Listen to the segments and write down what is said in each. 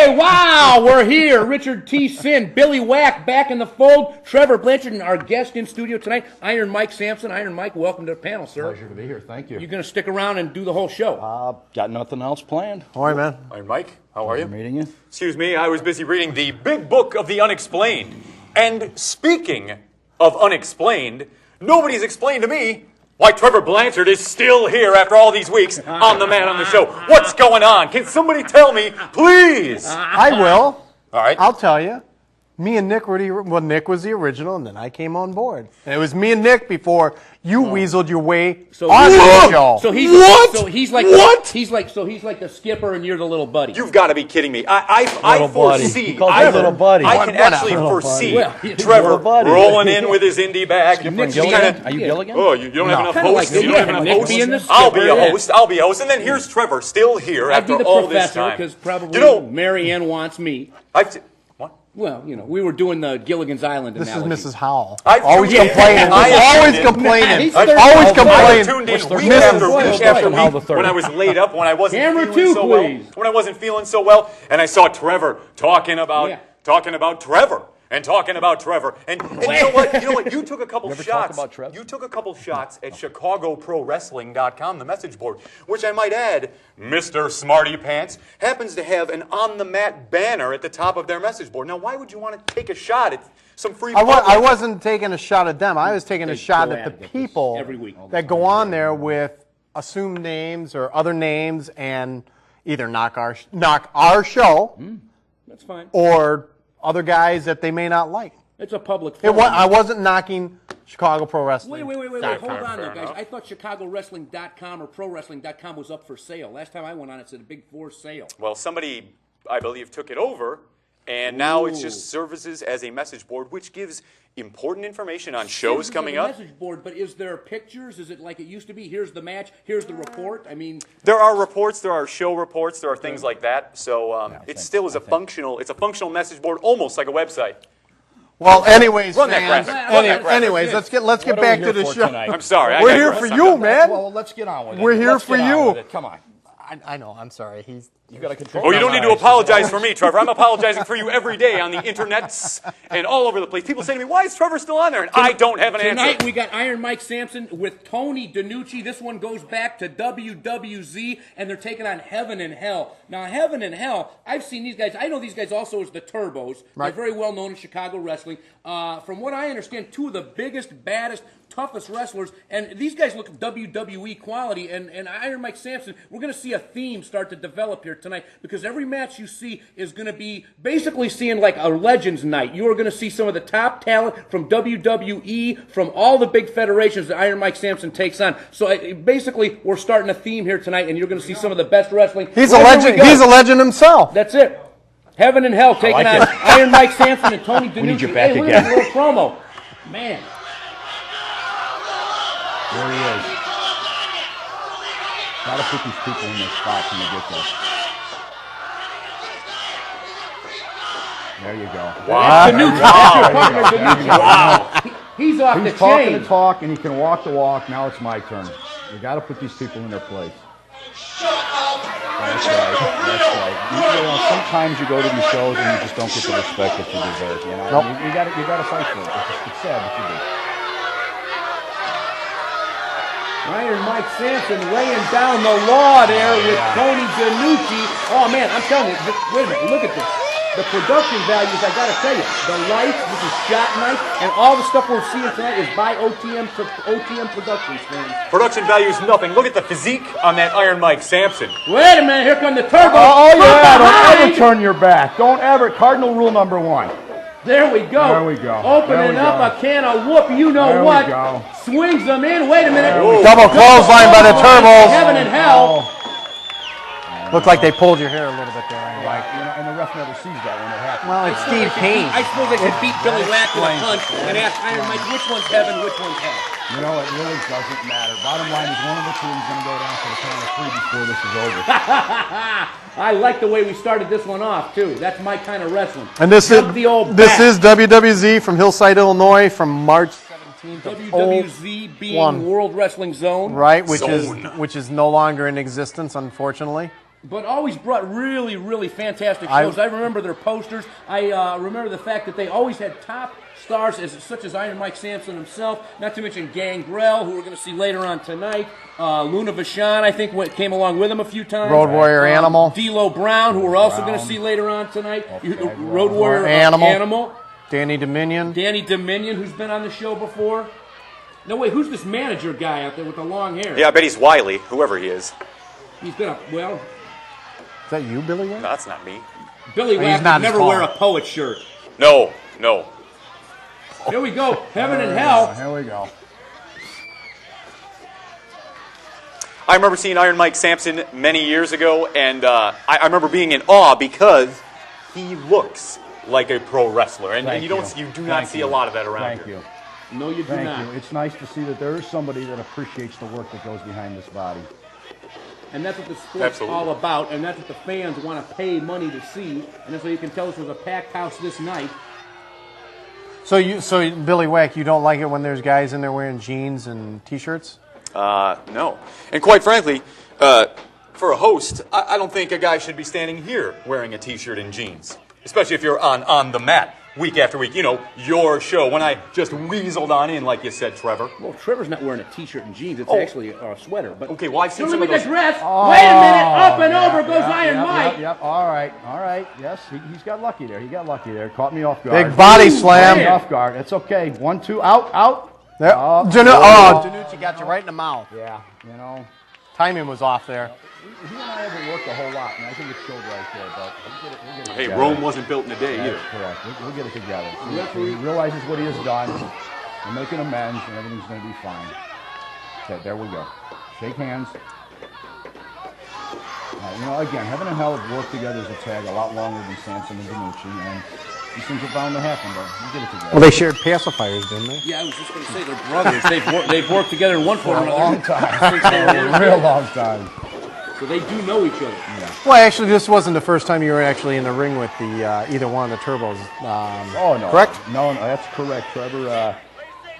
Hey, wow, we're here. Ritchard T, Sin, Billy Whack back in the fold. Trevor Blanchard and our guest in studio tonight, Iron MIke Samson. Iron Mike, welcome to the panel, sir. Pleasure to be here. Thank you. You going to stick around and do the whole show? Got nothing else planned. All right, man. Iron Mike, how are you? Meeting you. Excuse me, I was busy reading the Big Book of the Unexplained. And speaking of unexplained, nobody's explained to me why Trevor Blanchard is still here after all these weeks on the Man on the Show. What's going on? Can somebody tell me, please? I will. All right. I'll tell you. Me and Nick were Nick was the original, and then I came on board. And it was me and Nick before you weaseled your way on the show. So he's What? So he's like What? He's like the skipper, and you're the little buddy. You've got to be kidding me. I Little buddy. foresee. He calls you little buddy. I can Whatever. actually Little foresee buddy. Well, Trevor little buddy. rolling in with his indie bag. Skipper Just Gilligan? kinda- Are you Gilligan? Oh, you don't have enough Kinda hosts. like You don't have enough Nick hosts. being the I'll be a skipper, yeah. host. I'll be a host. And then here's Trevor still here I'd be after the all this professor time. because probably You know, Mary Ann wants me. what? Well, you know, we were doing the Gilligan's Island This analogy. is Mrs. Howell. I've Always tuned in. complaining. I have Always tuned in. complaining. He's Always third. I complaining. tuned in What's the week first after one? week after How the week third? when I was laid up, when I wasn't Camera feeling two, so well, please. when I wasn't feeling so well, and I saw Trevor talking about Trevor. And talking about Trevor, and you know what? You took a couple ever shots. talk about Trevor? You took a couple shots at ChicagoProWrestling.com, the message board, which I might add, Mr. Smarty Pants happens to have an on-the-mat banner at the top of their message board. Now, why would you want to take a shot at some free? I wasn't taking a shot at them. I was taking a shot at the go at this people every week. that go on there with assumed names or other names and either knock our show That's fine. or other guys that they may not like. It's a public It forum. I wasn't knocking Chicago Pro Wrestling. Wait. Hold on, though, guys. enough. I thought ChicagoWrestling.com or ProWrestling.com was up for sale. Last time I went on, it said a big for sale. Well, somebody, I believe, took it over, and now it just services as a message board, which gives important information on shows coming up. Message board, but is there pictures? Is it like it used to be? Here's the match. Here's the report. I mean, There are reports, there are show reports, there are things like that. So it still is a functional message board, almost like a website. Well, anyways, Run that fans. graphic. Run that graphic. Anyways, let's get What are back we to here the for show. tonight? I'm sorry. I We're here digress. for you, man. Well, let's get on with it. We're here Let's for get on you. with it. Come on. I know. I'm sorry. You got to control. Oh, you don't need to apologize for me, Trevor. I'm apologizing for you every day on the internets and all over the place. People say to me, why is Trevor still on there? And I don't have an tonight answer. we got Iron MIke Samson with Tony DeNucci. This one goes back to WWZ, and they're taking on Heaven and Hell. Now, Heaven and Hell, I've seen these guys. I know these guys also as the Turbos. Right. They're very well known in Chicago wrestling. From what I understand, two of the biggest, baddest, toughest wrestlers, and these guys look WWE quality, and Iron MIke Samson, we're going to see a theme start to develop here tonight, because every match you see is going to be basically seeing like a Legends night. You are going to see some of the top talent from WWE, from all the big federations that Iron MIke Samson takes on. So basically, we're starting a theme here tonight, and you're going to see some of the best wrestling. He's a Right, here legend. we go. He's a legend himself. That's it. Heaven and Hell taking like on it. Iron MIke Samson and Tony DeNucci. need you back Hey, look again. at this little promo. Man. There he is. Got to put these people in their spots when they get there. There you go. Wow. DeNucci. That's your partner, DeNucci. Wow. He's off He's the talking chain. the talk, and he can walk the walk. Now it's my turn. You got to put these people in their place. That's right. You know, sometimes you go to these shows and you just don't get the respect that you deserve. You know, Nope. you got to fight for it. It's sad, but you do. Iron MIke Samson laying down the law there with Tony DeNucci. Oh, man, I'm telling you, wait a minute, look at this. The production values, I got to tell you, the lights, this is shot night, and all the stuff we're seeing tonight is by OTM Productions, fans. Production value is nothing. Look at the physique on that Iron MIke Samson. Wait a minute, here come the Turbo. Oh, From yeah, don't behind. ever turn your back. Don't ever. Cardinal rule number 1. There we go. There we go. Opening There we up go. a can of whoop, you know There we what. go. Swings them in. Wait a minute. Double clothesline by the Turbos. Heaven and Hell. Looked like they pulled your hair a little bit there. Like, you know, and the ref never sees that when it happens. Well, it's Steve Kane. I suppose they could beat Billy Whack with a punch and ask Iron MIke which one's heaven, which one's hell. You know, it really doesn't matter. Bottom line is one of the two is going to go down for the count of 3 before this is over. I like the way we started this one off, too. That's my kind of wrestling. And this Jump the old is back. WWZ from Hillside, Illinois, from March 17th of WWZ being 01. World Wrestling Zone. Right, which is no longer in existence, unfortunately. but always brought really, really fantastic shows. I remember their posters. I remember the fact that they always had top stars such as Iron MIke Samson himself, not to mention Gangrel, who we're going to see later on tonight. Luna Vachon, I think, came along with him a few times. Road Warrior Animal. D'Lo Brown, who we're also going to see later on tonight. Okay, Road Warrior Animal. Danny Dominion. Danny Dominion, who's been on the show before. No, wait, who's this manager guy out there with the long hair? Yeah, I bet he's Wiley, whoever he is. He's been well... Is that you, Billy Wayne? No, that's not me. Billy Wayne would never wear a poet shirt. No, no. Here we go. Heaven and Hell. Here we go. I remember seeing Iron MIke Samson many years ago, and I remember being in awe because he looks like a pro wrestler, and you do not see a lot of that around here. No, you do Thank not. you. It's nice to see that there is somebody that appreciates the work that goes behind this body. And that's what the sport's all about, and that's what the fans want to pay money to see, and that's why you can tell us was a packed house this night. So Billy Wack, you don't like it when there's guys in there wearing jeans and T-shirts? No. And quite frankly, for a host, I don't think a guy should be standing here wearing a T-shirt and jeans, especially if you're on the mat week after week. You know, your show. When I just weaseled on in, like you said, Trevor. Well, Trevor's not wearing a T-shirt and jeans. It's actually a sweater. But okay, well, I've seen some look of at those. the dress. Wait a minute. Up and over goes Iron MIke. Yep. All right. Yes, he's got lucky there. He got lucky there. Caught me off guard. Big body slam. Caught me off guard. It's okay. 1, 2, out. Yep. DeNucci got you right in the mouth. Yeah, you know. Timing was off there. He and I haven't worked a whole lot, and I think it showed right there. But we'll get it Hey, together. Rome wasn't built in a day either. That's correct. We'll get it together. He realizes what he has done. We're making amends, and everything's going to be fine. Okay, there we go. Shake hands. You know, again, Heaven and Hell have worked together as a tag a lot longer than Samson and DeNucci, and these things are bound to happen, but we'll get it together. Well, they shared pacifiers, didn't they? Yeah, I was just going to say they're brothers. They've worked together in one form or For a another. long time. A real long time. So they do know each other. Yeah. Well, actually, this wasn't the first time you were actually in the ring with the either one of the Turbos. Oh, no. Correct? No, that's correct, Trevor.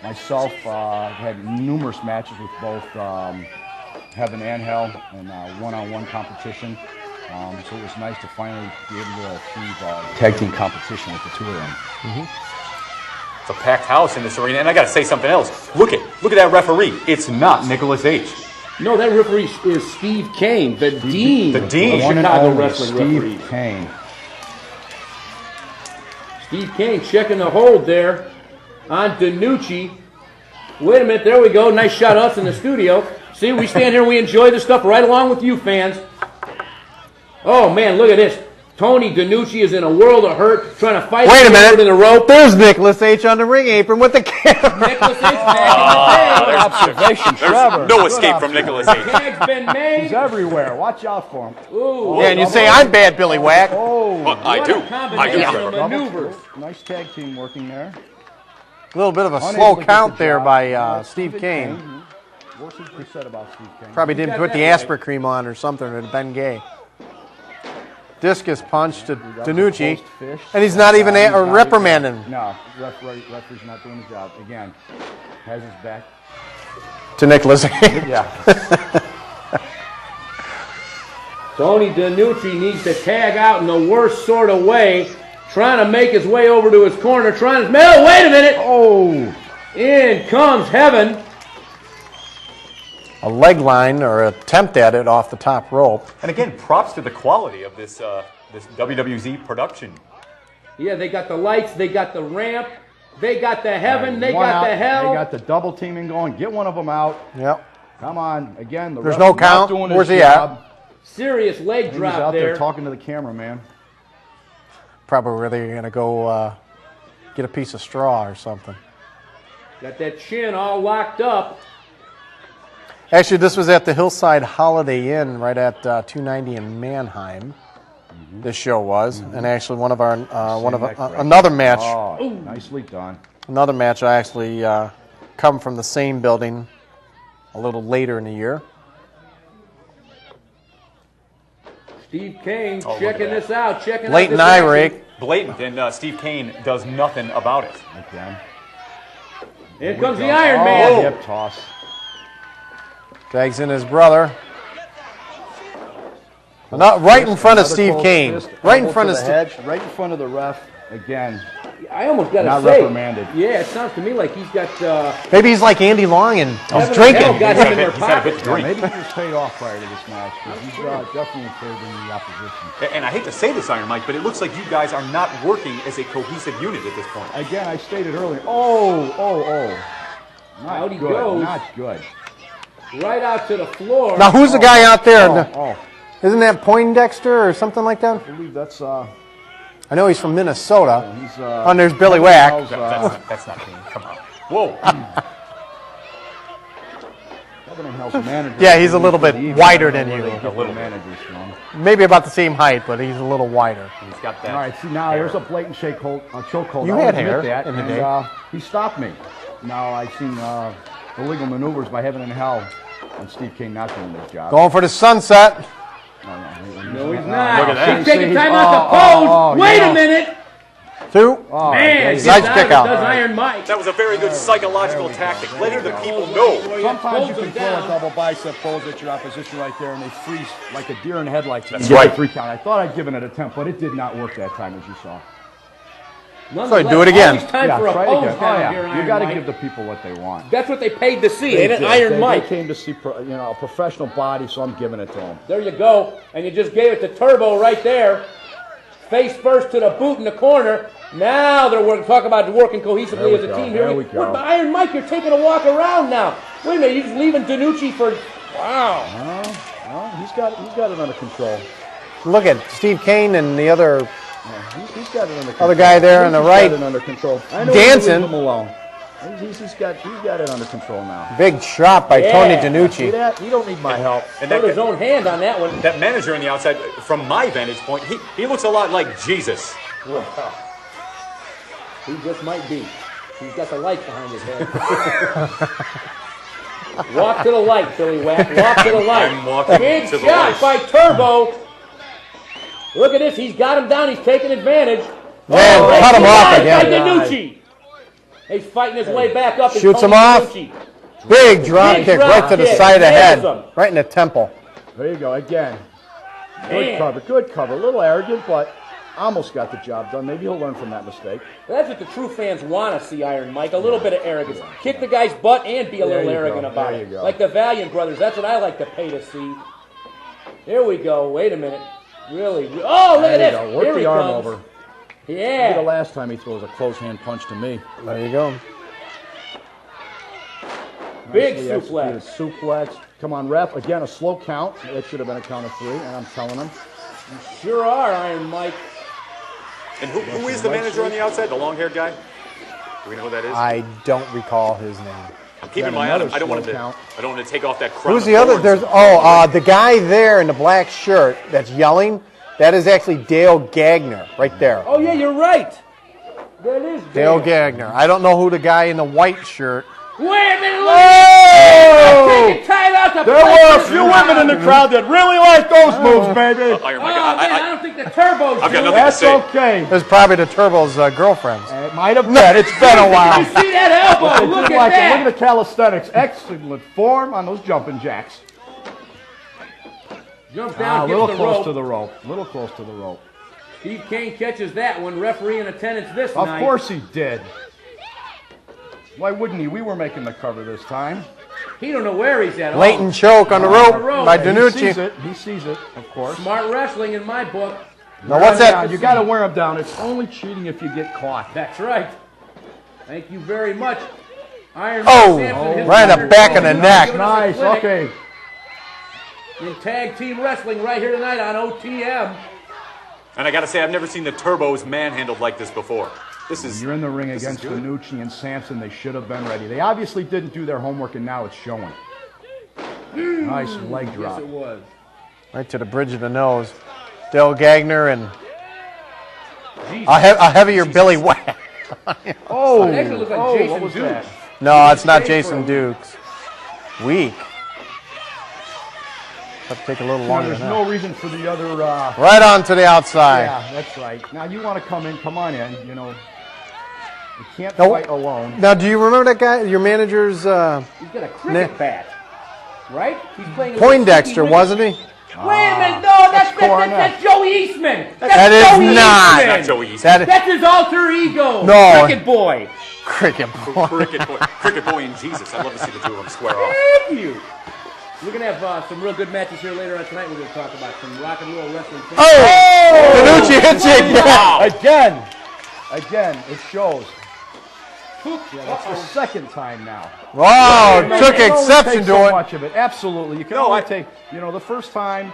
Myself had numerous matches with both Heaven and Hell in one-on-one competition. So it was nice to finally be able to achieve tag team competition with the two of them. Mm-hmm. It's a packed house in this arena, and I got to say something else. Look at that referee. It's not Nicholas H. No, that referee is Steve Kane, the dean of Chicago Wrestling Referees. Steve Kane. Steve Kane checking the hold there on DeNucci. Wait a minute, there we go. Nice shot of us in the studio. See, we stand here and we enjoy this stuff right along with you fans. Oh, man, look at this. Tony DeNucci is in a world of hurt, trying to fight. Wait a minute. In the rope. There's Nicholas H. on the ring apron with the camera. Nicholas H. back in the Observation, There's Trevor. no escape from Nicholas H. tag. Tag's been made. He's everywhere. Watch out for him. Ooh, Yeah, and you say I'm bad, Billy Wack. Oh, Well, I what do. a combination of Trevor. maneuvers. Nice tag team working there. A little bit of a Unable slow to get count the there job. by Steve Kane. What's he said about Steve Kane? Probably didn't got put the that aspirin cream on or something. It would have been gay. Discus punch to DeNucci, and he's not even reprimanding No, referee's not doing his job. Again, has his back. to Nicholas H. Yeah. Tony DeNucci needs to tag out in the worst sort of way, trying to make his way over to his corner, trying to... Oh, wait a minute! Oh! In comes Heaven. A leg line or attempt at it off the top rope. And again, props to the quality of this WWZ production. Yeah, they got the lights, they got the ramp, they got the Heaven, they One got out. the Hell. They got the double teaming going. Get one of them out. Yep. Come on. Again, the There's ref no not count. doing Where's his he at? job. Serious leg He was drop out there there. talking to the cameraman. Probably where they're going to go get a piece of straw or something. Got that chin all locked up. Actually, this was at the Hillside Holiday Inn right at 290 in Mannheim. This show was, and actually one of our another match. Oh, nicely done. Another match I actually come from the same building a little later in the year. Steve Kane look checking at that. this out, checking Late out and this action. irate. Blatant, and Steve Kane does nothing about it. Again. Here comes the Iron Man. Hip toss. Tags in his brother. Not right in front of Another Steve close Kane. fist, Right in elbow front to of the Steve. hedge, right in front of the ref. Again, I almost got to not say, reprimanded. yeah, it sounds to me like he's got. Maybe he's like Andy Long and I was Heaven and drinking. hell got him in their He's had a pocket. bit to Yeah, drink. maybe he was paid off prior to this match. But he's definitely favoring the opposition. And I hate to say this, Iron Mike, but it looks like you guys are not working as a cohesive unit at this point. Again, I stated earlier. Oh. Not Out he good. goes. Not good. Right out to the floor. Now, who's the guy out there? Oh. Isn't that Poindexter or something like that? I believe that's I know he's from Minnesota. he's And there's Billy Wack. That's not me. Come on. Whoa. Kevin and Hell's manager. Yeah, he's a little bit wider than you. A little managers from. Maybe about the same height, but he's a little wider. He's got that. All right, see now there's a blatant chokehold. You I'll had admit hair that, in the and, day. he stopped me. Now I've seen illegal maneuvers by Heaven and Hell, and Steve Kane not doing his job. Going for the sunset. No, he's not. Look at that. He's taking time out to pose. Wait a minute. 2. Man, Nice gets kick out. out. Does Iron Mike. That was a very good psychological tactic, letting the people know. Sometimes you Pulls can him throw a down. double bicep pulls at your opposition right there, and they freeze like a deer in headlights. That's You get right. a 3 count. I thought I'd given it a attempt, but it did not work that time, as you saw. So do it again. Always time Yeah, for a try it pose again. down here, You Iron got to Mike. give the people what they want. That's what they paid to see, ain't it? They Iron did. Mike. They came to see, a professional body, so I'm giving it to them. There you go. And you just gave it to Turbo right there. Face first to the boot in the corner. Now they're working. Talk about working cohesively as a team here. There we go. But Iron Mike, you're taking a walk around now. Wait a minute, you're just leaving DeNucci for. Wow. Well, he's got it under control. Look at Steve Kane and the other He's got it under control. other guy there on the He's right. got it under control. I know Dancing. Leave him alone. He's got it under control now. big shot by Yeah. Tony See DeNucci. that? You don't need my help. And Put his that, own hand on that one. that manager on the outside, from my vantage point, he looks a lot like Jesus. He just might be. He's got the light behind his head. Walk to the light, Billy Wack. Walk to the light. I'm walking Big to the shot light. by Turbo. Look at this. He's got him down. He's taking advantage. Man, right cut him to the off eye again. By DeNucci. He's fighting his way back up. Shoots Tony him off. DeNucci. Big drop Big kick drop right to the kick. side of the head. Nails him. Right in the temple. There you go again. Man. Good cover. Good cover. A little arrogant, but almost got the job done. Maybe he'll learn from that mistake. That's what the true fans want to see, Iron Mike. A little bit of arrogance. Kick the guy's butt and be a There little you arrogant go. about There it. you go. Like the Valiant brothers. That's what I like to pay to see. Here we go. Wait a minute. Really? Oh, look at There this. you go. Work Here the he arm comes. over. Maybe the Yeah. last time he throws a close hand punch to me. There you go. Big Nicely suplex. executed suplex. Come on, ref. Again, a slow count. That should have been a count of 3, and I'm telling him. Sure are, Iron Mike. And who is the manager on the outside, the long-haired guy? Do we know who that is? I don't recall his name. I'm keeping my eye on him. I don't want him to. I don't want to take off that crown. Who's of the other? thorns. There's the guy there in the black shirt that's yelling. That is actually Dale Gagner right there. Oh, yeah, you're right. That is Dale Gagner. I don't know who the guy in the white shirt. Wait a minute. Look. Oh! Take it tight out the There were a few women in the crowd that really liked those moves, baby. Iron Oh, Mike, man, I don't think the Turbo's I've got doing nothing it. to That's say. okay. It was probably the Turbo's girlfriends. It might have been. It's been a You while. see that elbow? They Look did at like it. that. Look at the calisthenics. Excellent form on those jumping jacks. Jumps A down, little gets the close rope. to the rope. A little close to the rope. Steve Kane catches that one. Referee in attendance this Of night. course he did. Why wouldn't he? We were making the cover this time. He don't know where he's at. Blatant Oh, choke on the rope by He sees DeNucci. it. He sees it, of course. smart wrestling in my book. Now what's that? You got to wear him down. It's only cheating if you get caught. That's right. Thank you very much. Iron Oh, MIke Samson, his right in the partner, back of the giving neck. us a Nice. clinic Okay. In tag team wrestling right here tonight on OTM. And I got to say, I've never seen the Turbos manhandled like this before. This is. You're in the ring this is against good. DeNucci and Samson. They should have been ready. They obviously didn't do their homework, and now it's showing. Nice leg Yes, drop. it was. Right to the bridge of the nose. Dale Gagner and Jesus. a heavier Billy Wack. Oh, It actually looks like oh, Jason what was Dukes. that? No, it's not Jason Dukes. Weak. Have to take a little Now, longer there's than no that. reason for the other. Right on to the outside. Yeah, that's right. Now you want to come in? Come on in. You know, you can't No. fight alone. Now, do you remember that guy, your manager's He's got a cricket Nah. bat. Right? He's playing Poindexter, wasn't he? Wait a minute, no, that's Joey Eastman. That is Joey not. Eastman. Not Joey Eastman. That's his alter ego. No. Cricket Boy. Cricket boy. Cricket Boy and Jesus. I'd love to see the two of them square off. Thank you. We're going to have some real good matches here later on tonight. We're going to talk about some rock and roll wrestling. DeNucci hits you again. Again, it shows. That's the second time now. Wow, You took can only exception take to so it. much of it. Absolutely. You can only take, the first time.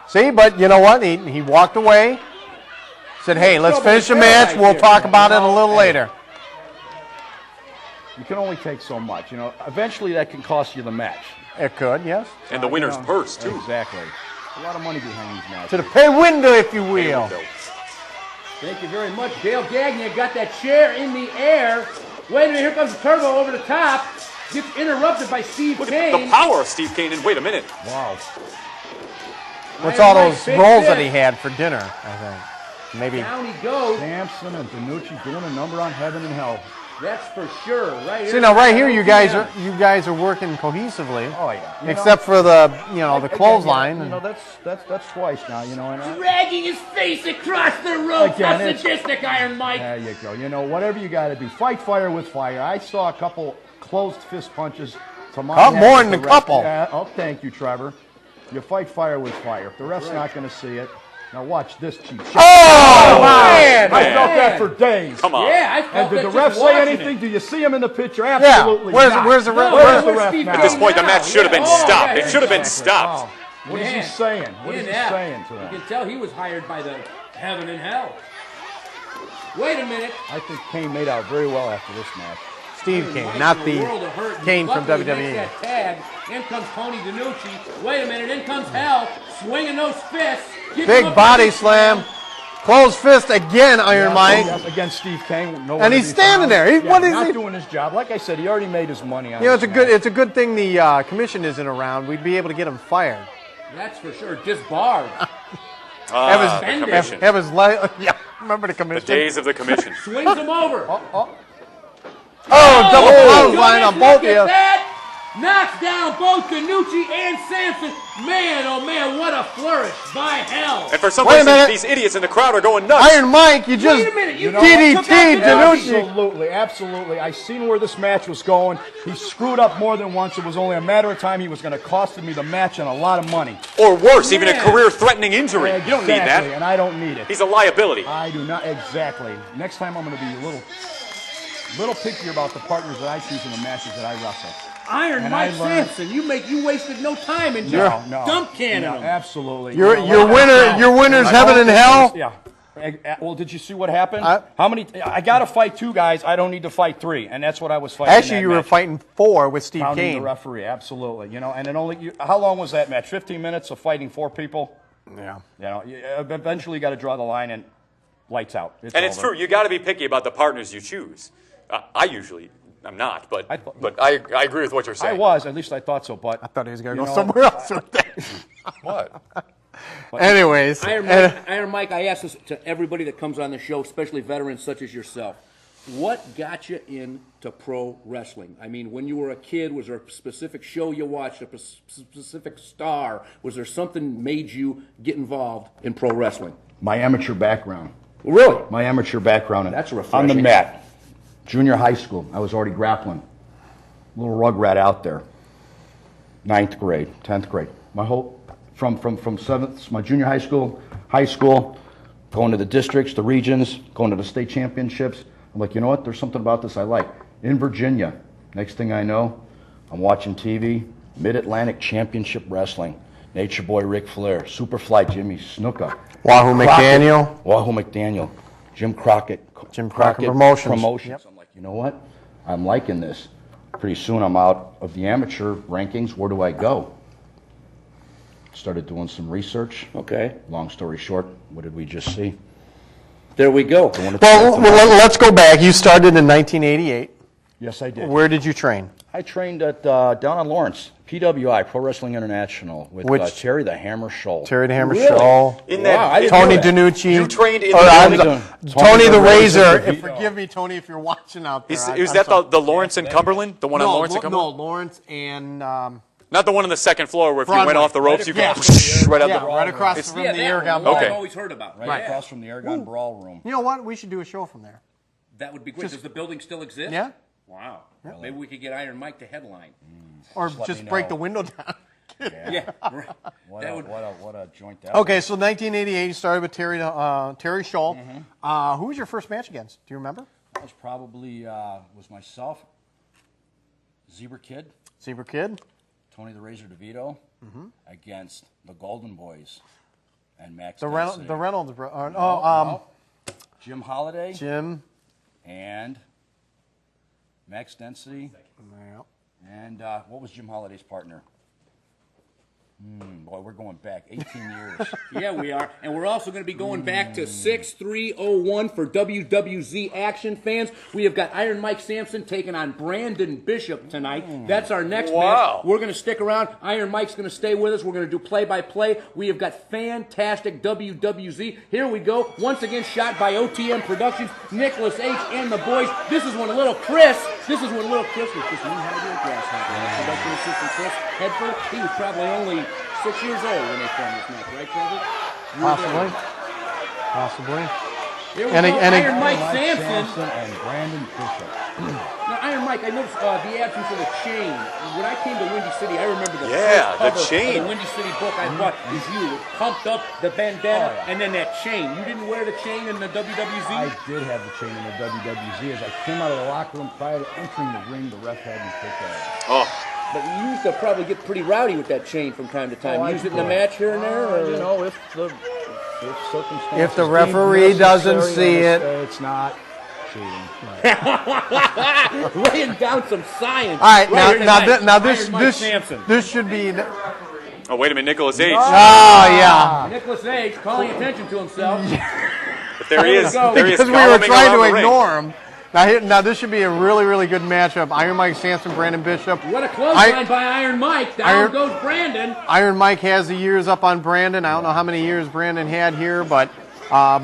See, but you know what? He walked away. Said, "Hey, let's finish the match. We'll talk about it a little later." You can only take so much. Eventually that can cost you the match. It could, yes. And the winner's purse, too. Exactly. A lot of money behind these matches. To the pay window, if you will. Thank you very much. Dale Gagnon got that chair in the air. Wait a minute, here comes Turbo over the top. Gets interrupted by Steve Look Kane. at the power of Steve Kane. And wait a minute. Wow. What's Iron all Mike, those big rolls that fist. he had for dinner, I think. Maybe. Down he goes. Samson and DeNucci doing a number on Heaven and Hell. That's for sure. Right here. See, now right here, you guys are working cohesively. Oh yeah. Except for the the clothesline. Yeah, that's twice now. And dragging his face across the room. Again, A it's- sadistic Iron Mike. there you go. Whatever you got to do, fight fire with fire. I saw a couple closed fist punches. To my head more with than the a ref. couple. Yeah, oh, thank you, Trevor. You fight fire with fire. If the ref's not going to see it, now watch this cheap shot. Oh, man. I felt that for days. Come on. Yeah, I And felt did that the just ref say watching anything? it. Do you see him in the picture? Yeah. Absolutely not. Where's the ref? No, Where's the where's ref Steve now? At this point, the Kane match now? should have been Yeah. stopped. Oh, It should have been Exactly. stopped. Oh, what is he Man. saying? What is he Yeah. saying to You him? can tell he was hired by the Heaven and Hell. Wait a minute. I think Kane made out very well after this match. Steve Mike Kane, not in a the world of hurt. Kane from Luckily, WWE. makes that tag. In comes Tony DeNucci. Wait a minute. In comes Hell. Swinging those fists. Gets him Big up body by the slam. Closed fist again, Iron Mike. Yes, against Steve Kane. Nowhere And to he's be standing found. there. What is not he? doing his job. Like I said, he already made his money on It's this a good thing the commission isn't around. We'd be able to get him fired. That's for sure. Disbarred. The commission. Have his yeah. Remember the The commission? days of the commission. Swings him over. Oh, double clothesline on Goodness, both of look at you. that. Knocks down both DeNucci and Samson. Man, oh man, what a flourish by Hell. And for some Wait a reason, minute. these idiots in the crowd are going nuts. Iron Mike, you just Wait a minute, you DDT took out DeNucci. Absolutely. I seen where this match was going. He screwed up more than once. It was only a matter of time. He was going to cost me the match and a lot of money. Or worse, even a Yeah. career-threatening injury. You don't need that. And I don't need it. He's a liability. I do not. Exactly. Next time I'm going to be a little pickier about the partners that I choose in the matches that I wrestle. Iron And Mike I learned- Samson, you wasted no time in No, just no. dump canning No, him. absolutely. Your Like winner's Heaven and Hell. Yeah. Well, did you see what happened? I- How many? I got to fight two guys. I don't need to fight three, and that's what I was fighting. in Actually, that you were match. fighting 4 with Steve Pounding the Kane. referee, absolutely. And it only. How long was that match? 15 minutes of fighting 4 people. Yeah. Eventually you got to draw the line and lights out. And it's over. true, you got to be picky about the partners you choose. I'm not, but I agree with what you're I saying. was, at least I thought so. But I thought he was going to You go know, somewhere else with that. What? Anyways, Iron Mike, I ask this to everybody that comes on the show, especially veterans such as yourself. What got you into pro wrestling? I mean, when you were a kid, was there a specific show you watched, a specific star? Was there something made you get involved in pro wrestling? my amateur background. Really? My amateur background. That's on refreshing. the mat. Junior high school. I was already grappling. Little rugrat out there. 9th grade, 10th grade. My whole from 7th, my junior high school, going to the districts, the regions, going to the state championships. I'm like, you know what? There's something about this I like. In Virginia, next thing I know, I'm watching TV, Mid-Atlantic Championship Wrestling. Nature Boy Ric Flair, Superfly Jimmy Snuka. Wahoo McDaniel. Wahoo McDaniel. Jim Crockett. Jim Crockett Promotions. Yep. I'm like, you know what? I'm liking this. Pretty soon I'm out of the amateur rankings. Where do I go? Started doing some research. Okay. Long story short, what did we just see? There we go. Well, let's go back. You started in 1988. Yes, I did. Where did you train? I trained at down on Lawrence, PWI, Pro Wrestling International, with Terry the Hammer Scholl. Terry the Hammer Really? Show. Tony DeNucci. You trained in Tony the Razor. Forgive me, Tony, if you're watching out there. Is that the Lawrence and Cumberland? The one on Lawrence and Cumberland? No, Lawrence and Not the one on the second floor where if you Broadway. went off the ropes, you Yeah. go whoosh, right out Yeah, the right across It's- from Yeah, the that Aragon one Ball. Okay. I've always heard about. Right across from the Aragon Brawl Room. You know what? We should do a show from there. That would be great. Does the building still exist? Yeah. Wow. Maybe we could get Iron Mike to headline. Or let just me break know. the window down. Yeah. Right. What That a, would- what a joint that Okay, was. so 1988, you started with Terry Scholl. Mm-hmm. Who was your first match against? Do you remember? That was probably was myself, Zebra Kid, Zebra Kid. Tony the Razor DeVito, against the Golden Boys and Max The Density. Reynolds. Jim Holiday Jim. and Max Density. Yeah. And what was Jim Holiday's partner? Boy, we're going back 18 years. Yeah, we are. And we're also going to be going back to 6301 for WWZ action fans. We have got Iron MIke Samson taking on Brandon Bishop tonight. That's our next Wow. match. We're going to stick around. Iron Mike's going to stay with us. We're going to do play-by-play. We have got fantastic WWZ. Here we go. Once again, shot by OTM Productions, Nicholas H. and the boys. This is when little Chris was just knee-high grasshopper. Production assistant Chris Hedford. He was probably only 6 years old when they filmed this match, right, Trevor? Possibly. Here we And go, a- Iron MIke Mike Samson. and Brandon Bishop. Now, Iron Mike, I noticed the absence of the chain. When I came to Windy City, I remember the Yeah, first the cover chain. of the Windy City book I bought is you. It pumped up the bandana Oh, yeah. and then that chain. You didn't wear the chain in the WWZ? I did have the chain in the WWZ. As I came out of the locker room prior to entering the ring, the ref had me pick that. Oh, But you used to probably get pretty rowdy with that chain from time to time. Oh, I Use it in a did. match here and there? Or? You know, if circumstances, If the deemed referee doesn't necessary, see then it. it's not cheating. Laying down some science. All right, here tonight. now this Iron MIke this Samson. this should be. oh, wait a minute, Nicholas H. Oh yeah. Nicholas H. calling attention to himself. If there he is, go. there he is Because we were columning trying around to the ring. ignore him. Now this should be a really good matchup. Iron MIke Samson, Brandon Bishop. What a clothesline by Iron Mike. Down goes Brandon. Iron MIke has the years up on Brandon. I don't know how many years Brandon had here, but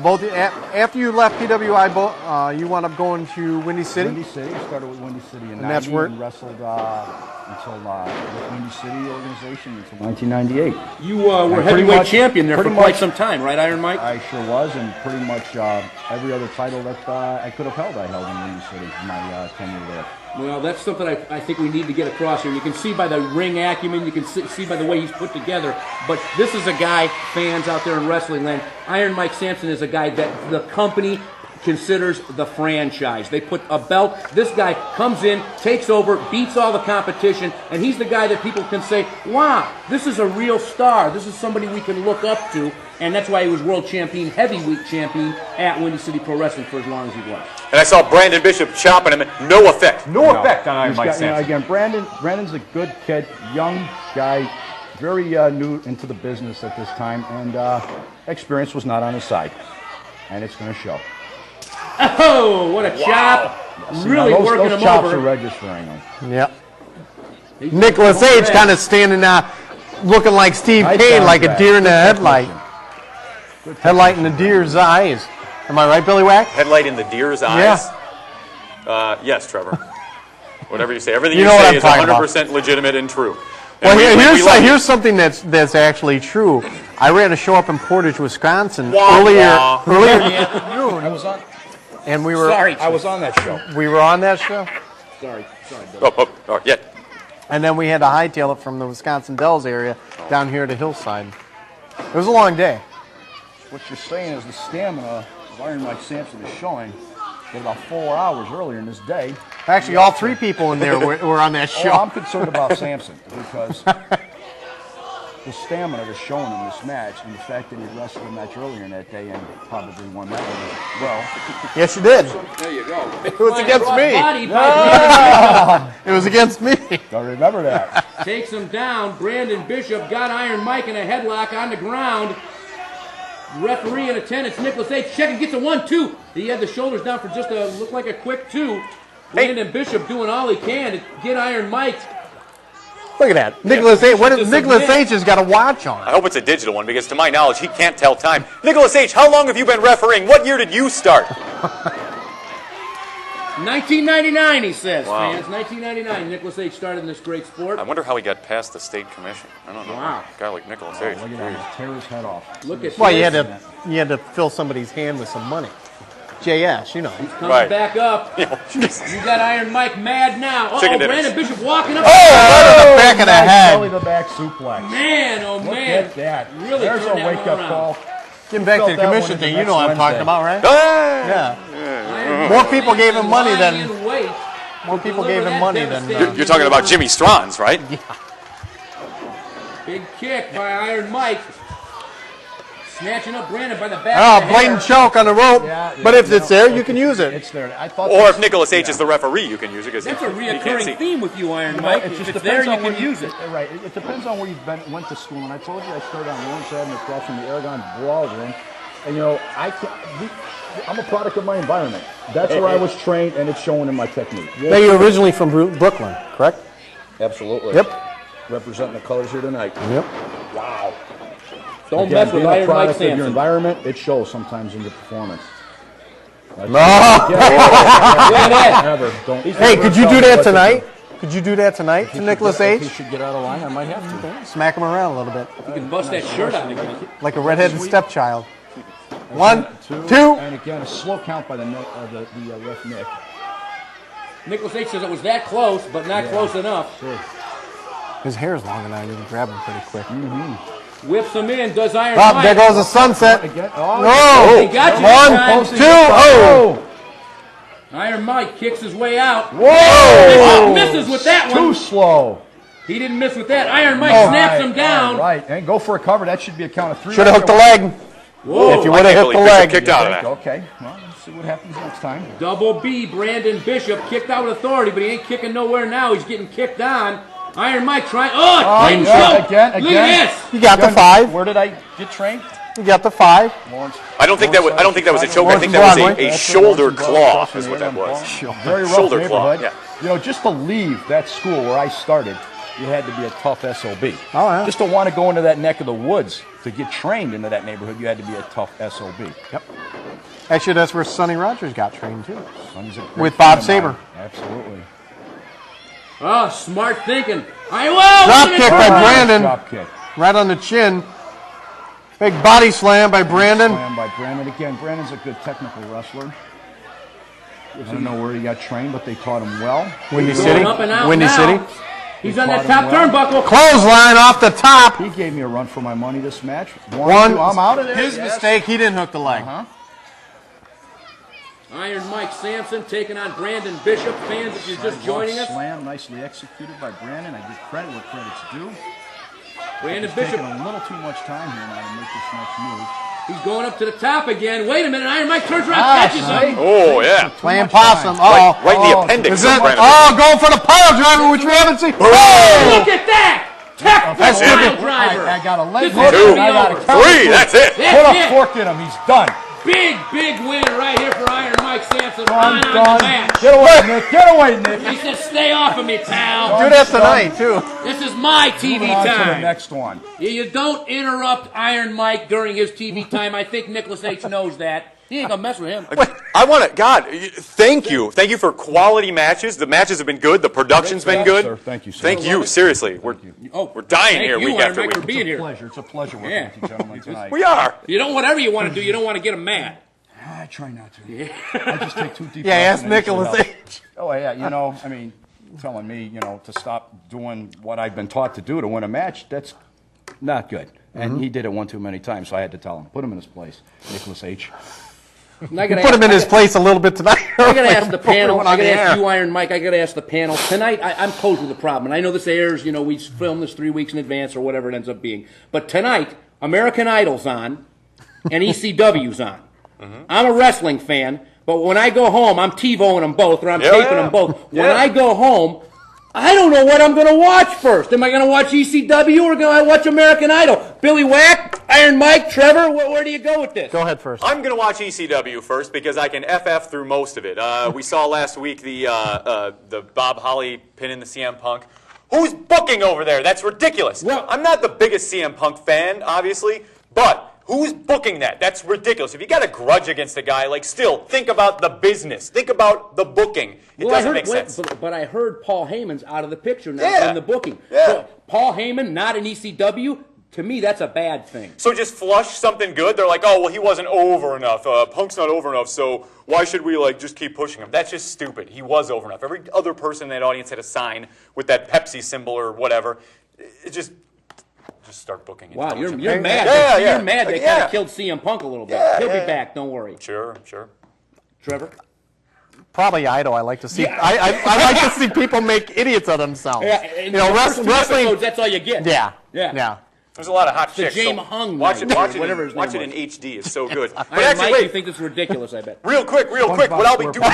both after you left PWI, you wound up going to Windy City. Windy City. Started with Windy City in 90 that's where- and wrestled until with Windy City organization until 1998. You were pretty heavyweight much- champion there for pretty quite much- some time, right, Iron Mike? I sure was, and pretty much every other title that I could have held, I held in Windy City in my tenure there. Well, that's something I think we need to get across here. You can see by the ring acumen, you can see by the way he's put together. But this is a guy, fans out there in wrestling land, Iron MIke Samson is a guy that the company considers the franchise. They put a belt. This guy comes in, takes over, beats all the competition, and he's the guy that people can say, wow, this is a real star. This is somebody we can look up to. And that's why he was world champion, heavyweight champion at Windy City Pro Wrestling for as long as he was. And I saw Brandon Bishop chopping him. No effect. No effect on Iron He's MIke got- you know, Samson. again, Brandon's a good kid, young guy, very new into the business at this time, and experience was not on his side, and it's going to show. Oh, what a chop. See, Really now those working him chops over. are registering him. Yep. He's Nicholas going H. back. kind of standing looking like Steve Nice Kane, like a contract. deer in the Good headlight. technician. Headlight in the deer's eyes. Am I right, Billy Wack? Headlight in the deer's eyes. Yes, Trevor. Whatever you say. Everything You you, know what say I'm is talking 100% legitimate and true. Well, And we love here's something that's actually true. I ran a show up in Portage, Wisconsin Wah, earlier wah. afternoon, I was on. and we were Sorry. I was on that show. we were on that show, Sorry, Bill. Oh, yeah. and then we had to hightail it from the Wisconsin Dells area down here to Hillside. It was a long day. What you're saying is the stamina of Iron MIke Samson is showing that about 4 hours earlier in this day. Actually, all three people in there were on that Oh, show. I'm concerned about Samson because the stamina that's shown in this match and the fact that he wrestled a match earlier in that day and probably won that one as well. Yes, you did. There you go. It was against me. Bodied by It was against me. Don't remember that. takes him down. Brandon Bishop got Iron Mike in a headlock on the ground. Referee in attendance, Nicholas H. checking, gets a 1-2. He had the shoulders down for just looked like a quick 2. Brandon Bishop doing all he can to get Iron Mike. Look at that. Nicholas H. What Bishop is to Nicholas submit. H. has got a watch I on? hope it's a digital one because to my knowledge, he can't tell time. Nicholas H., how long have you been refereeing? What year did you start? 1999, he says, Wow. fans. 1999, Nicholas H. started in this great sport. I wonder how he got past the state commission. I don't know. Wow. A guy like Nicholas Oh, H. look at that. Tear his head off. Look at Well, this. you had to fill somebody's hand with some money. JS, you know. Coming Right. back up. You got Iron Mike mad now. Uh-oh, Chicken dinners. Brandon Bishop walking up. Oh, back of the Belly head. the back suplex. Man, oh Look man. at that. Really There's a turned that one wake-up around. call. Getting back to Felt the that one commission into thing, you next know what I'm talking Wednesday. about, right? Ah! Yeah. Iron More Mike people gave him money lying than- in wait More to people deliver gave him that money than. devastating You're talking about Jimmy Strons, right? Big kick by Iron Mike. Snatching up Brandon by the back. Oh, of the blatant hair. choke on the rope. Yeah, But if you it's know, there, you can use it. It's there. I thought Or this- if Nicholas H. is the referee, you can use it because That's a you can't reoccurring see. theme with you, Iron You know, Mike. it If just it's there, depends you on can where use it. Right. It depends on where you've been, went to school. And I told you I started on Lawrence Avenue across from the Aragon Brawl Room. And, you know, I'm a product of my environment. That's where I was trained, and it's showing in my technique. Now, you're originally from Brooklyn, correct? Absolutely. Yep. Representing the colors here tonight. Yep. Wow. Don't Again, mess with being a Iron Mike product of your Samson. environment, it shows sometimes in your performance. No. Look at that. Never. Don't. Hey, could you do that tonight? Could you do that tonight to Nicholas If he H? should get out of line, I might have to. Smack him around a little bit. You can bust that shirt out again. Like a redheaded stepchild. 1, Two. 2. And again, a slow count by the ref Nick. Nicholas H. says it was that close, but not close enough. Sure. His hair's long enough. You can grab him pretty quick. Whips him in, does Iron Oh, Mike. there goes the sunset. Again. No. He got you One, this time. 2, oh. Iron Mike kicks his way out. Whoa. Misses with that Too one. slow. He didn't miss with that. Iron Mike Oh. snaps him down. Right. And go for a cover. That should be a count of 3. Should have hooked the leg. Whoa. If you I would have can't hit believe the Bishop leg. kicked out of that. Okay. Well, let's see what happens next time. Double B, Brandon Bishop kicked out with authority, but he ain't kicking nowhere now. He's getting kicked on. Iron Mike trying. Oh, blatant yeah, choke. again. Look at this. You got the 5. Where did I get trained? You got the 5. Lawrence. I don't think that was a choke. I think that was a shoulder claw is what that was. Very rough Shoulder claw, neighborhood. yeah. You know, just to leave that school where I started, you had to be a tough SOB. Oh, yeah. Just to want to go into that neck of the woods to get trained into that neighborhood, you had to be a tough SOB. Yep. Actually, that's where Sonny Rogers got trained, too. Sonny's a great With friend Bob of Saber. mine. Absolutely. Oh, smart thinking. Whoa, Drop look at kick this. by Brandon. Drop kick. Right on the chin. Big body slam by Brandon. Slam by Brandon. Again, Brandon's a good technical wrestler. I don't know where he got trained, but they taught him well. Windy Going City. up and out Windy now. City. He's They on that fought top him turnbuckle. Clothesline off the top. He gave me a run for my money this match. One. 2, I'm out of there. His Yes. mistake. He didn't hook the leg. Iron Mike Samson taking on Brandon Bishop. Fans, if you're just joining us, Slam nicely executed by Brandon. I give credit where credit's due. Brandon It's Bishop, taking a little too much time here now to make this next move. he's going up to the top again. Wait a minute, Iron Mike turns around, catches him. Oh, yeah. Playing much time. possum. Oh. Right in the appendix. Is it? of Brandon. Oh, going for the pile driver, which we haven't seen. Look Oh! at that! Tech That's pile it. driver. I got a leg This hook. is gonna Two. be I got a over. counter. 3, that's it. Put That's a it. fork in him. He's done. Big win right here for Iron Mike Samson. Done, On the done. match. Get away, Nick. Get away, Nick. He says, stay off of me, pal. Do that tonight, too. This is my TV Moving on to the time. next one. You don't interrupt Iron Mike during his TV time. I think Nicholas H. knows that. He ain't gonna mess with him. I want to, God, thank you. Thank you for quality matches. The matches have been good. The production's been good. Sir, thank you, sir. Thank you, seriously. We're dying Thank here you, week Iron after Mike, for week. being here. Pleasure. It's a pleasure working Yeah. with you gentlemen tonight. We are. You don't whatever you want to do. You don't want to get him mad. I try not to. I just take 2 deep Yeah, breaths ask and it usually Nicholas helps. H. Oh, yeah, you know, I mean, telling me, you know, to stop doing what I've been taught to do to win a match, that's not good. And he did it one too many times, so I had to tell him. Put him in his place, Nicholas H. I gotta Put him in his place a little bit tonight. I gotta ask the panel. Put him I on gotta the ask air. you, Iron Mike. I gotta ask the panel tonight. I'm posed with a problem, and I know this airs. You know, we film this 3 weeks in advance or whatever it ends up being. But tonight, American Idol's on, and ECW's on. I'm a wrestling fan, but when I go home, I'm TiVoing them both, or I'm Yeah, taping yeah. them both. When Yeah. I go home, I don't know what I'm going to watch first. Am I going to watch ECW or going to watch American Idol? Billy Whack, Iron Mike, Trevor, where do you go with this? Go ahead first. I'm going to watch ECW first because I can FF through most of it. We saw last week the Bob Holly pin in the CM Punk. Who's booking over there? That's ridiculous. Well- I'm not the biggest CM Punk fan, obviously, but Who's booking that? That's ridiculous. If you got a grudge against a guy, like, still, think about the business. Think about the booking. It doesn't make sense. But I heard Paul Heyman's out of the picture now Yeah. in the booking. Yeah. So Paul Heyman, not an ECW, to me, that's a bad thing. So just flush something good. They're like, oh, well, he wasn't over enough. Punk's not over enough, so why should we, like, just keep pushing him? That's just stupid. He was over enough. Every other person in that audience had a sign with that Pepsi symbol or whatever. It just start booking. Wow, you're intelligent. mad. Yeah, yeah. You're mad. They Yeah. kind of killed CM Punk a little bit. Yeah, He'll yeah. be back. Don't worry. Sure. Trevor? Probably Idol. I like to see. Yeah. I like to see people make idiots of themselves. Yeah, and you know, the first two wrestling. episodes, that's all you get. Yeah. There's a lot of hot The chicks. James so Hung watch night, it. whatever his Watch name it in was. HD. It's so good. But Iron actually, Mike, you wait. think this is ridiculous, I bet. Real quick. What I'll be doing.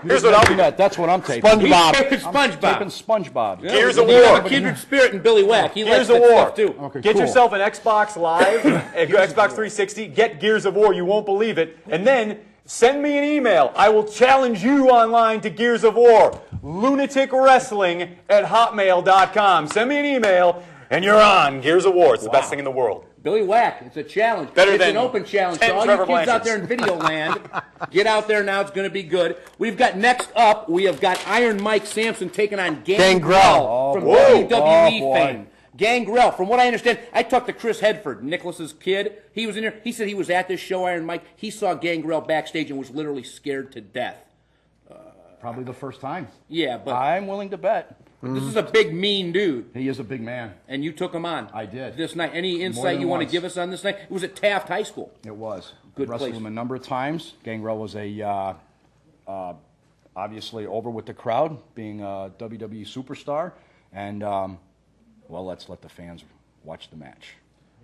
Here's what I'll be doing. That's what I'm taking. SpongeBob. SpongeBob. Taking SpongeBob. Yeah, Gears you of have War. a kindred spirit in Billy Whack. He likes Gears of that War. stuff, too. Okay, Get cool. yourself an Xbox Live, Xbox 360. Get Gears of War. You won't believe it. And then send me an email. I will challenge you online to Gears of War. lunaticwrestling@hotmail.com. Send me an email, and you're on Gears of War. It's the best thing in the world. Billy Whack, it's a challenge. Better it's than an open challenge 10 to all Trevor you kids out Blanchards. there in video land. Get out there now. It's going to be good. We've got next up, we have got Iron MIke Samson taking on Gangrel from boy. WWE Oh, boy. fame. Gangrel, from what I understand, I talked to Chris Hedford, Nicholas's kid. He was in there. He said he was at this show, Iron Mike. He saw Gangrel backstage and was literally scared to death. Probably the first time. Yeah, but I'm willing to bet. this is a big, mean dude. He is a big man. And you took him on. I did. This night. Any More insight than you want to once. give us on this night? It was at Taft High School. It was. Good Wrestled place. him a number of times. Gangrel was obviously over with the crowd, being a WWE superstar. And, well, let's let the fans watch the match.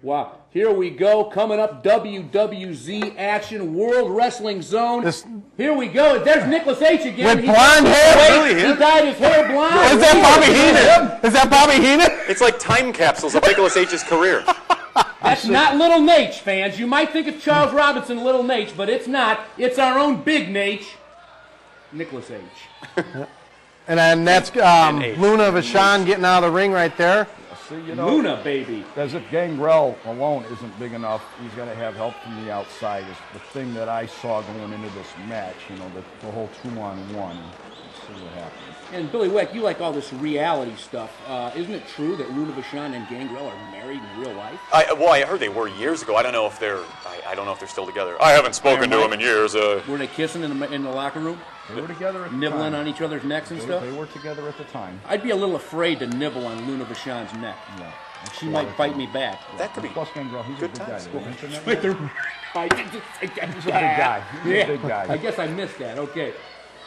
Wow. Here we go. Coming up, WWZ action, World Wrestling Zone. Here we go. There's Nicholas H. again. With He- blonde hair? Really, He him? dyed his hair blonde. Is that Bobby Heenan? Is that Bobby Heenan? It's like time capsules of Nicholas H's career. That's not Little Nate, fans. You might think it's Charles Robinson, Little Nate, but it's not. It's our own Big Nate, Nicholas H. And then that's Luna Vachon getting out of the ring right there. See, you know, Luna, baby. as if Gangrel alone isn't big enough, he's got to have help from the outside. Is the thing that I saw going into this match, you know, the whole 2-on-1. Let's see what happens. And Billy Weck, you like all this reality stuff. Isn't it true that Luna Vachon and Gangrel are married in real life? I heard they were years ago. I don't know if they're still together. I haven't spoken to him in years. Were they kissing in the locker room? They were together at the Nibbling time. on each other's necks and stuff? They were together at the time. I'd be a little afraid to nibble on Luna Vachon's neck. Yeah. She might bite me back. That could be. Plus Gangrel, he's Good a big times. guy. Did I mention that? He's He's a big guy. He's a big guy. I guess I missed that. Okay.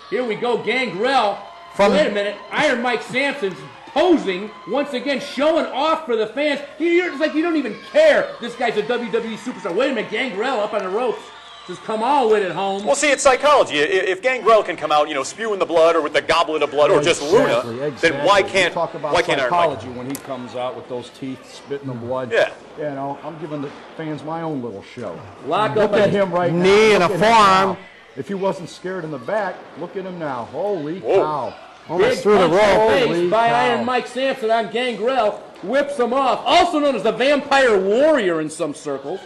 Here we go. Gangrel. From- Wait a minute. Iron MIke Samson's posing, once again, showing off for the fans. It's like you don't even care. This guy's a WWE superstar. Wait a minute. Gangrel up on the ropes. Just come on with it, Holmes. Well, see, it's psychology. If Gangrel can come out, spewing the blood, or with the goblet of blood, or just Luna, then why can't You talk about Iron Mike? psychology when he comes out with those teeth, spitting the blood? Yeah. You know, I'm giving the fans my own little show. Lock Look up at on him right now. Knee and a Look at him forearm. now. If he wasn't scared in the back, look at him now. Holy Whoa. cow. Almost Big through the punch to the rope. face Holy by cow. Iron MIke Samson on Gangrel. Whips him off. Also known as the Vampire Warrior in some circles.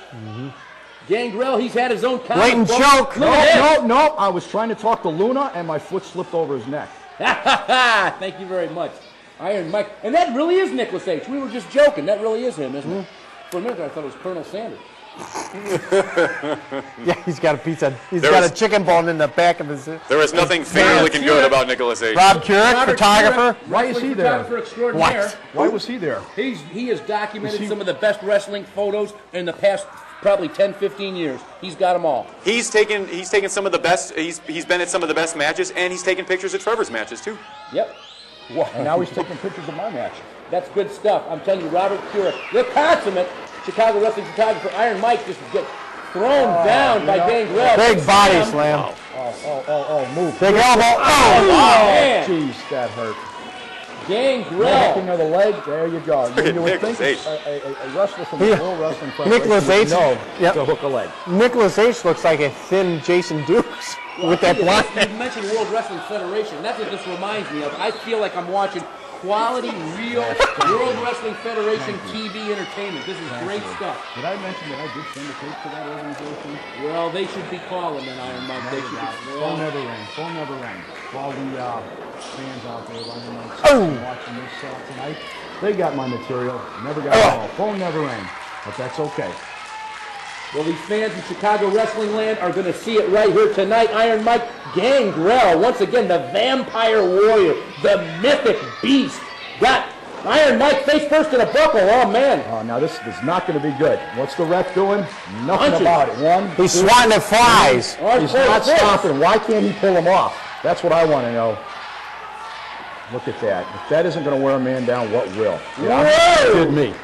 Gangrel, he's had his own comic Blatant book. choke. Look at this. No. I was trying to talk to Luna, and my foot slipped over his neck. Thank you very much. Iron Mike. And that really is Nicholas H. We were just joking. That really is him, isn't it? For a minute, I thought it was Colonel Sanders. Yeah, he's got a pizza. He's There got is- a chicken bone in the back of his. There is nothing finger looking good about Nicholas H. Rob Kurek, Robert photographer. Kurek, Why is wrestling he there? photographer extraordinaire. Why was he there? He has documented Is he- some of the best wrestling photos in the past probably 10, 15 years. He's got them all. He's taken some of the best. He's been at some of the best matches, and he's taken pictures of Trevor's matches too. Yep. And now he's taking pictures of my match. That's good stuff. I'm telling you, Robert Kurek, the consummate Chicago wrestling photographer. Iron Mike just gets thrown down by Gangrel. Big body Slam. slam. Oh, move. Big elbow. Oh, Oh! man. Jeez, that hurt. Hooking Gangrel. of the leg, there you go. You would Nicholas think H. a wrestler from the World Wrestling Federation Nicholas would H. know Yep. to hook a leg. Nicholas H. looks like a thin Jason Dukes with that blonde. You mentioned World Wrestling Federation. That's what this reminds me of. I feel like I'm watching quality, real World Wrestling Federation TV entertainment. This is great stuff. Did I mention that I did send a tape to that organization? Well, they should be calling then, Iron Mike. They should be. Phone never rang. Phone never rang. All the fans out there watching this tonight, they got my material. Never got a call. Phone never rang. But that's okay. Well, these fans in Chicago wrestling land are going to see it right here tonight. Iron Mike Gangrel, once again, the Vampire Warrior, the mythic beast. Got Iron Mike face first in a buckle. Oh, man. Oh, now this is not going to be good. What's the ref doing? Nothing Punches. about it. One, He's swatting at flies. he's not stopping. Why can't he pull him off? That's what I want to know. Look at that. If that isn't going to wear a man down, what will? Yeah, did me.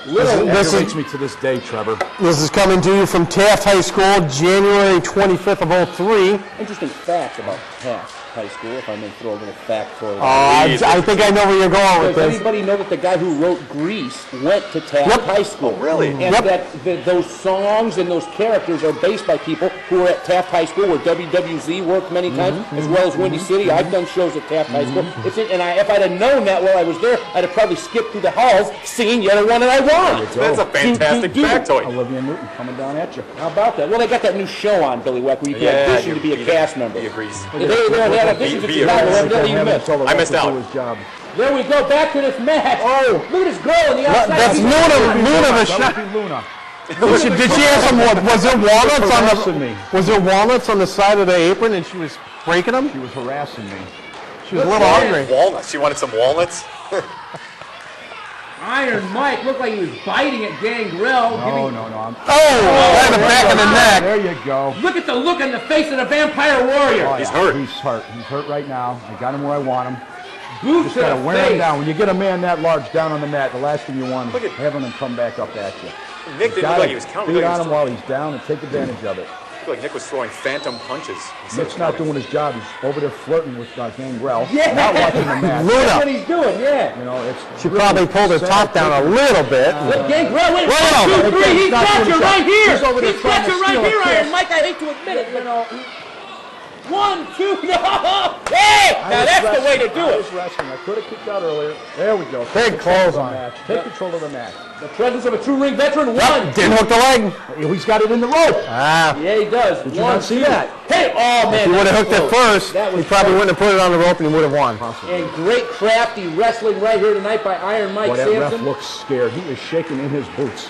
This aggravates me to this day, Trevor. This is coming to you from Taft High School, January 25th of 03. Interesting facts about Taft High School, if I may throw a little factoid. I think I know where you're going with Does this. anybody know that the guy who wrote Grease went to Taft High School? Oh, really? And that those songs and those characters are based by people who were at Taft High School, where WWZ worked many times, as well as Windy City. I've done shows at Taft High School. If I'd have known that while I was there, I'd have probably skipped through the halls singing "You're the One That I Want." That's a fantastic factoid. Olivia Newton coming down at you. How about that? Well, they got that new show on, Billy Weck, where you can audition to be a cast member. He agrees. They had auditions at Chicago. Evidently you missed. I missed out. There we go, back to this match. Oh, look at this girl in the outside. That's Luna the shot. Luna. Did she have some? Was there walnuts on me. Was there walnuts on the side of the apron, and she was breaking them? She was harassing me. She was a little hungry. Walnuts. She wanted some walnuts. Iron Mike looked like he was biting at Gangrel. No. Right in the back of the neck. There you go. Look at the look on the face of the Vampire Warrior. Oh, He's yeah. hurt. He's hurt. He's hurt right now. I got him where I want him. Boot Just to gotta the wear him face. down. When you get a man that large down on the mat, the last thing you want Look is at- having him come back up at you. Nick didn't look like he was counting. Beat on him while he's down and take advantage of it. I feel like Nick was throwing phantom punches. Nick's not doing his job. He's over there flirting with Gangrel. Yeah. Not watching the match. That's what he's doing, yeah. You know, it's She probably pulled her top down a little bit. Look, Gangrel, wait, Wow. 1, 2, 3, he's Not got doing you his right job. here. He's over there He's trying got to you right steal a here, kiss. Iron Mike. I hate to admit it, You know, 1, 2, no. Hey, now that's the way to do I it. was wrestling. I could have kicked out earlier. There we go. Big close on. Take control of the match. The presence of a true ring veteran, 1. Didn't hook the leg. He's got it in the rope. Ah. Yeah, he does. Did you not see that? Hey, oh, man. If he would have hooked it first, That was he probably close. wouldn't have put it on the rope and he would have won. And great crafty wrestling right here tonight by Iron Mike Boy, that ref Samson. looks scared. He is shaking in his boots.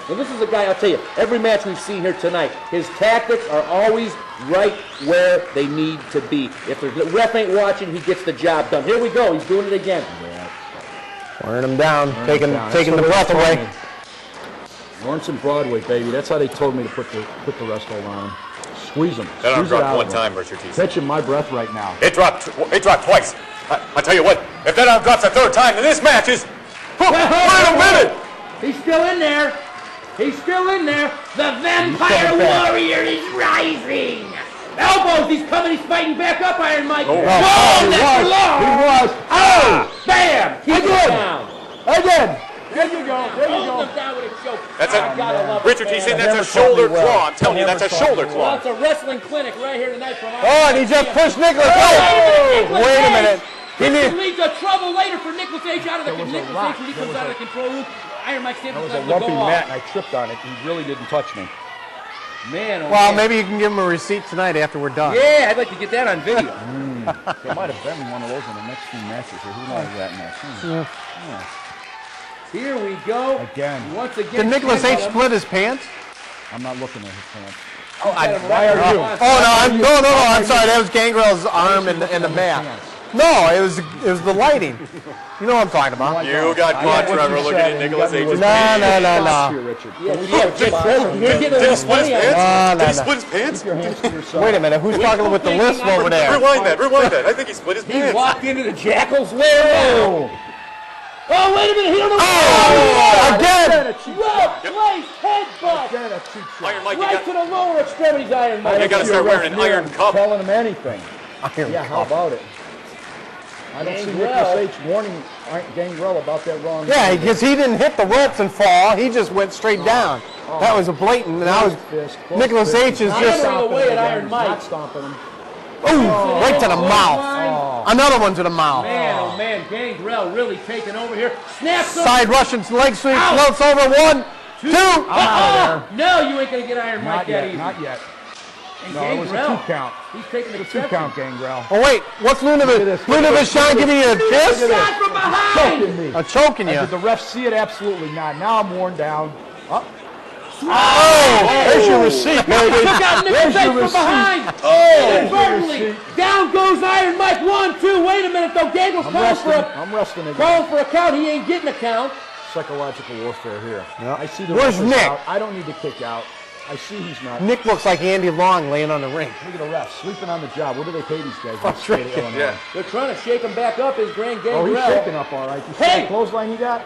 And this is a guy, I'll tell you, every match we've seen here tonight, his tactics are always right where they need to be. If the ref ain't watching, he gets the job done. Here we go. He's doing it again. Wearing him down, taking That's the way breath they told away. me. Lawrence and Broadway, baby. That's how they told me to put the rest hold on. Squeeze him. That arm Squeeze it dropped out one of him. time, Richard T. Catching my breath right now. It dropped twice. I tell you what, if that arm drops a third time, then this match is... Wait a minute! He's still in there. He's still in there. The Vampire Warrior is rising. Elbows. He's coming. He's fighting back up, Iron Mike. Oh. Boom! That's He long. was. Oh! Bam! Keep it Again. down. Again. There you go. There you Hold go. him down with a choke. That's I gotta love it, Richard T. man. saying Never that's a taught me shoulder well. claw. I'm telling you, that's a Never taught shoulder me Well, claw. it's a wrestling clinic right here tonight from Iron Oh, and he Mike just Samson. pushed Nicholas. Wait Wait a minute. He This need- could lead to trouble later for Nicholas H. out of the There was a Nicholas rock. H. when he There comes was out a- of the control room. Iron Mike That Samson's was a able to lumpy go mat, off. and I tripped on it. He really didn't touch me. Man, oh Well, man. maybe you can give him a receipt tonight after we're done. Yeah, I'd like to get that on video. There might have been one of those in the next few matches here. Who knows that match? Here we go. Again. Once again. Did Nicholas H. Ken split his pants? I'm not looking at his pants. got him why right are where he you? wants. No, I'm sorry. That was Gangrel's arm and the mat. No, it was the lighting. You know what I'm talking about. You got caught, Trevor, looking at Nicholas H's No. Here, Richard. You're getting a Did he little split his funny on pants? No, Did he no. split his pants? Your hands to yourself. Wait a minute. Who's talking with the lisp over there? Rewind that. I think he split his He pants. walked into the Jackal's lair. Oh, wait a minute. He don't know. Oh, again! Well placed headbutt. Again, a cheap shot. Iron Mike, you Right to got, the lower extremities, Iron Mike. you got to start wearing an iron cup. Telling him anything. Yeah, how about it? I don't see Gangrel. Nicholas H. warning Gangrel about that wrong. Yeah, because he didn't hit the ropes and fall. He just went straight down. That was a blatant. And I was Fist, close Nicholas fist. H. is Not just. Hammering away at again. Iron Mike. Not stomping him. Ooh, right to the mouth. Another one to the mouth. Man, oh man, Gangrel really taking over here. Snaps up. Side Russian leg sweep, floats over. 1, 2. I'm out of there. No, you ain't going to get Iron Not Mike that yet, easy. not yet. And No, it was a Gangrel, 2 count. he's taking the It's a 2 count, Gangrel. Oh, wait. What's Lunovic? Lunovic trying to give me a kiss? Shot from behind. Choking me. Choking you. Did the ref see it? Absolutely not. Now I'm worn down. Up. Oh, there's your receipt, baby. Took out Nick's There's face your from receipt. behind. Inadvertently. Down goes Iron Mike. 1, 2. Wait a minute, though. Gangrel's I'm resting again. calling for a count. He ain't getting a count. Psychological warfare here. Yep. I see the Where's ref is Nick? out. I don't need to kick out. I see he's not. Nick looks like Andy Long laying on the ring. Look at the ref sleeping on the job. What do they pay these guys? That's right. Yeah. They're trying to shake him back up. His Grand Oh, he's Gangrel. shaking up all right. You see Hey! the clothesline he got?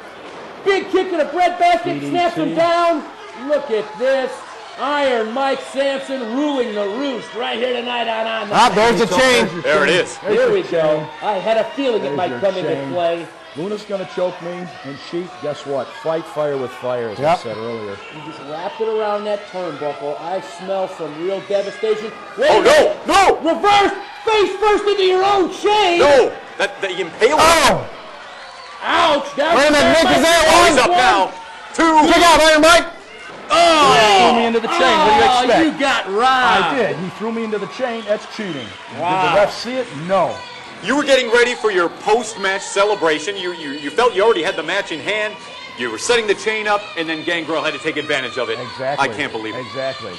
Big kick to the breadbasket. DDT. Snaps him down. Look at this. Iron Mike Samson ruling the roost right here tonight on the. Ah, there's the chain. There it is. Here we go. I had a feeling it There's might your come into chain. play. Luna's going to choke me, and she, guess what? Fight fire with fire, as I Yep. said earlier. You just wrapped it around that turnbuckle. I smell some real devastation. Wait Oh, a minute. no! Reverse! Face first into your own chain! No! That the impalement. Oh! Ouch! That Wait a minute, Nick, is that Oh, he's one? up now. 2. Check out Iron Mike. Threw me into the chain. What do you Oh, expect? you got robbed. I did. He threw me into the chain. That's cheating. Wow. Did the ref see it? No. You were getting ready for your post-match celebration. You felt you already had the match in hand. You were setting the chain up, and then Gangrel had to take advantage of it. Exactly. I can't believe it. Exactly.